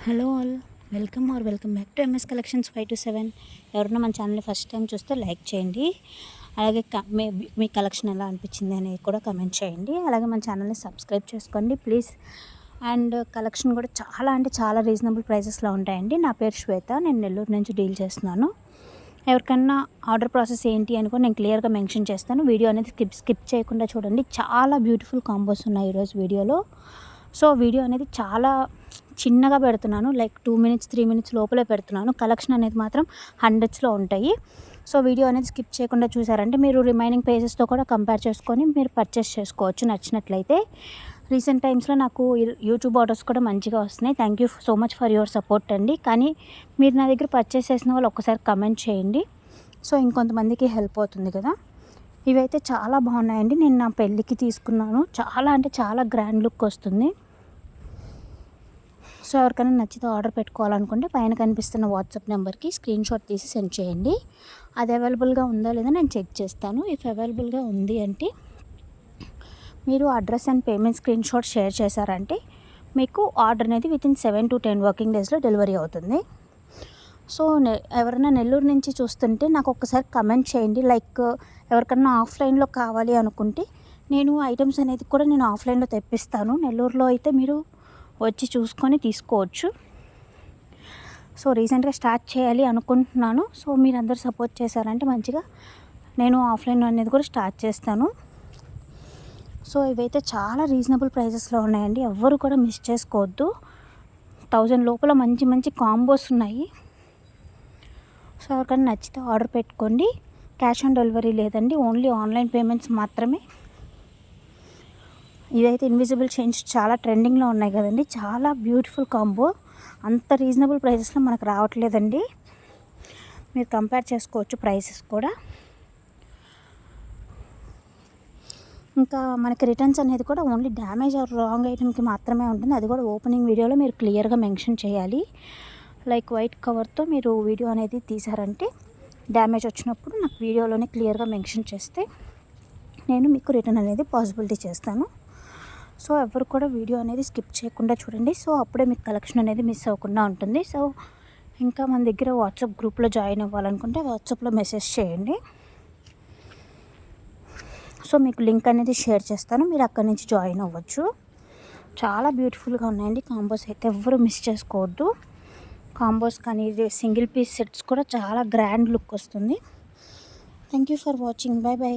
Hello all, welcome back to MS collections 527. ఎవరైనా మన ఛానల్ని ఫస్ట్ టైం చూస్తే లైక్ చేయండి. అలాగే మీ కలెక్షన్ ఎలా అనిపించింది అనేది కూడా కమెంట్ చేయండి. అలాగే మన ఛానల్ని సబ్స్క్రైబ్ చేసుకోండి ప్లీజ్. అండ్ కలెక్షన్ కూడా చాలా రీజనబుల్ ప్రైజెస్లో ఉంటాయండి. నా పేరు శ్వేత, నేను నెల్లూరు నుంచి డీల్ చేస్తున్నాను. ఎవరికన్నా ఆర్డర్ ప్రాసెస్ ఏంటి అని కూడా నేను క్లియర్గా మెన్షన్ చేస్తాను. వీడియో అనేది స్కిప్ చేయకుండా చూడండి. చాలా బ్యూటిఫుల్ కాంబోస్ ఉన్నాయి ఈరోజు వీడియోలో. సో వీడియో అనేది చాలా చిన్నగా పెడుతున్నాను, లైక్ 2 minutes 3 minutes లోపలే పెడుతున్నాను. కలెక్షన్ అనేది మాత్రం హండ్రెడ్స్లో ఉంటాయి. సో వీడియో అనేది స్కిప్ చేయకుండా చూసారంటే మీరు రిమైనింగ్ పేజెస్తో కూడా కంపేర్ చేసుకొని మీరు పర్చేస్ చేసుకోవచ్చు నచ్చినట్లయితే. రీసెంట్ టైమ్స్లో నాకు యూట్యూబ్ ఆర్డర్స్ కూడా మంచిగా వస్తున్నాయి. Thank you so much for your support అండి. కానీ మీరు నా దగ్గర పర్చేస్ చేసిన వాళ్ళు ఒక్కసారి కమెంట్ చేయండి, సో ఇంకొంతమందికి హెల్ప్ అవుతుంది కదా. ఇవైతే చాలా బాగున్నాయండి. నేను నా పెళ్ళికి తీసుకున్నాను. చాలా గ్రాండ్ లుక్ వస్తుంది. సో ఎవరికైనా నచ్చితే ఆర్డర్ పెట్టుకోవాలనుకుంటే పైన కనిపిస్తున్న వాట్సాప్ నెంబర్కి స్క్రీన్ షాట్ తీసి సెండ్ చేయండి. అది అవైలబుల్గా ఉందా లేదా నేను చెక్ చేస్తాను. ఇఫ్ అవైలబుల్గా ఉంది అంటే మీరు address and payment screen shot share చేశారంటే మీకు ఆర్డర్ అనేది వితిన్ 7 to 10 వర్కింగ్ డేస్లో డెలివరీ అవుతుంది. సో ఎవరైనా నెల్లూరు నుంచి చూస్తుంటే నాకు ఒక్కసారి కమెంట్ చేయండి. లైక్ ఎవరికన్నా ఆఫ్లైన్లో కావాలి అనుకుంటే నేను ఐటమ్స్ అనేది కూడా నేను ఆఫ్లైన్లో తెప్పిస్తాను. నెల్లూరులో అయితే మీరు వచ్చి చూసుకొని తీసుకోవచ్చు. సో రీసెంట్గా స్టార్ట్ చేయాలి అనుకుంటున్నాను. సో మీరందరూ సపోర్ట్ చేశారంటే మంచిగా నేను ఆఫ్లైన్ అనేది కూడా స్టార్ట్ చేస్తాను. సో ఇవైతే చాలా రీజనబుల్ ప్రైజెస్లో ఉన్నాయండి. ఎవ్వరు కూడా మిస్ చేసుకోవద్దు. 1000 లోపల మంచి కాంబోస్ ఉన్నాయి. సో ఎవరికైనా నచ్చితే ఆర్డర్ పెట్టుకోండి. క్యాష్ ఆన్ డెలివరీ లేదండి, ఓన్లీ ఆన్లైన్ పేమెంట్స్ మాత్రమే. ఇదైతే ఇన్విజిబుల్ చైన్స్ చాలా ట్రెండింగ్లో ఉన్నాయి కదండి. చాలా బ్యూటిఫుల్ కాంబో. అంత రీజనబుల్ ప్రైజెస్లో మనకు రావట్లేదండి. మీరు కంపేర్ చేసుకోవచ్చు ప్రైసెస్ కూడా. ఇంకా మనకి రిటర్న్స్ అనేది కూడా ఓన్లీ డ్యామేజ్ ఆర్ రాంగ్ ఐటమ్కి మాత్రమే ఉంటుంది. అది కూడా ఓపెనింగ్ వీడియోలో మీరు క్లియర్గా మెన్షన్ చేయాలి. లైక్ వైట్ కవర్తో మీరు వీడియో అనేది తీసారంటే డ్యామేజ్ వచ్చినప్పుడు నాకు వీడియోలోనే క్లియర్గా మెన్షన్ చేస్తే నేను మీకు రిటర్న్ అనేది పాసిబిలిటీ చేస్తాను. సో ఎవరు కూడా వీడియో అనేది స్కిప్ చేయకుండా చూడండి. సో అప్పుడే మీకు కలెక్షన్ అనేది మిస్ అవ్వకుండా ఉంటుంది. సో ఇంకా మన దగ్గర వాట్సాప్ గ్రూప్లో జాయిన్ అవ్వాలనుకుంటే వాట్సాప్లో మెసేజ్ చేయండి. సో మీకు లింక్ అనేది షేర్ చేస్తాను, మీరు అక్కడి నుంచి జాయిన్ అవ్వచ్చు. చాలా బ్యూటిఫుల్గా ఉన్నాయండి కాంబోస్ అయితే, ఎవ్వరు మిస్ చేసుకోవద్దు. కాంబోస్ కానీ సింగిల్ పీస్ సెట్స్ కూడా చాలా గ్రాండ్ లుక్ వస్తుంది. Thank you for watching. By.